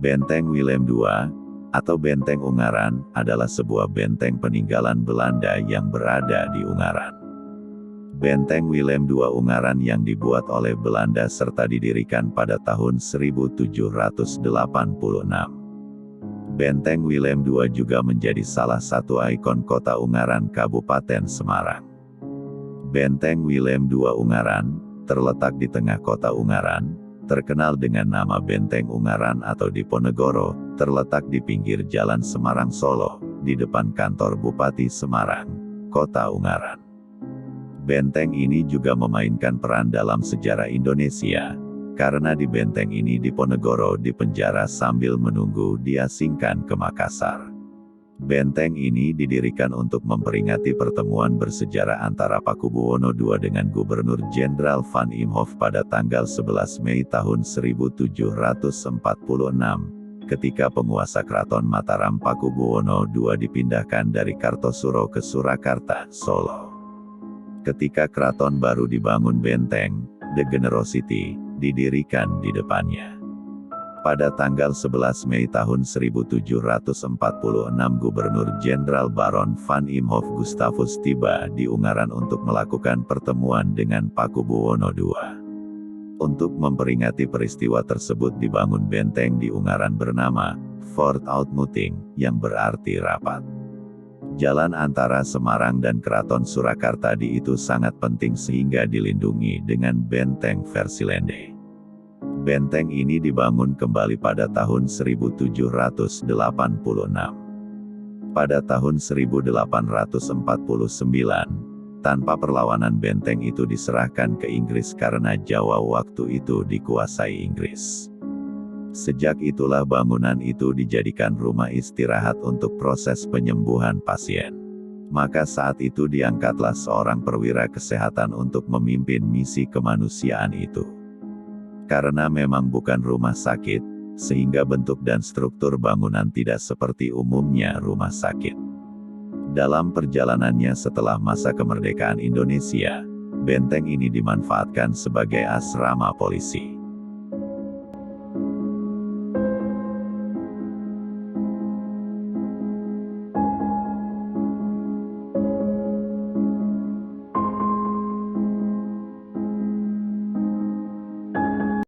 Benteng Willem II, atau Benteng Ungaran, adalah sebuah benteng peninggalan Belanda yang berada di Ungaran. Benteng Willem II Ungaran yang dibuat oleh Belanda serta didirikan pada tahun 1786. Benteng Willem II juga menjadi salah satu ikon kota Ungaran Kabupaten Semarang. Benteng Willem II Ungaran, terletak di tengah kota Ungaran, terkenal dengan nama Benteng Ungaran atau Diponegoro, terletak di pinggir Jalan Semarang Solo, di depan kantor Bupati Semarang, Kota Ungaran. Benteng ini juga memainkan peran dalam sejarah Indonesia, karena di benteng ini Diponegoro dipenjara sambil menunggu diasingkan ke Makassar. Benteng ini didirikan untuk memperingati pertemuan bersejarah antara Pakubuwono II dengan Gubernur Jenderal Van Imhoff pada tanggal 11 Mei tahun 1746, ketika penguasa Keraton Mataram Pakubuwono II dipindahkan dari Kartosuro ke Surakarta, Solo. Ketika keraton baru dibangun benteng, The Generosity, didirikan di depannya. Pada tanggal 11 Mei tahun 1746 Gubernur Jenderal Baron Van Imhoff Gustavus tiba di Ungaran untuk melakukan pertemuan dengan Pakubuwono II. Untuk memperingati peristiwa tersebut dibangun benteng di Ungaran bernama Fort Outmuting, yang berarti rapat. Jalan antara Semarang dan Keraton Surakarta itu sangat penting sehingga dilindungi dengan benteng Versilende. Benteng ini dibangun kembali pada tahun 1786. Pada tahun 1849, tanpa perlawanan benteng itu diserahkan ke Inggris karena Jawa waktu itu dikuasai Inggris. Sejak itulah bangunan itu dijadikan rumah istirahat untuk proses penyembuhan pasien. Maka saat itu diangkatlah seorang perwira kesehatan untuk memimpin misi kemanusiaan itu. Karena memang bukan rumah sakit, sehingga bentuk dan struktur bangunan tidak seperti umumnya rumah sakit. Dalam perjalanannya setelah masa kemerdekaan Indonesia, benteng ini dimanfaatkan sebagai asrama polisi.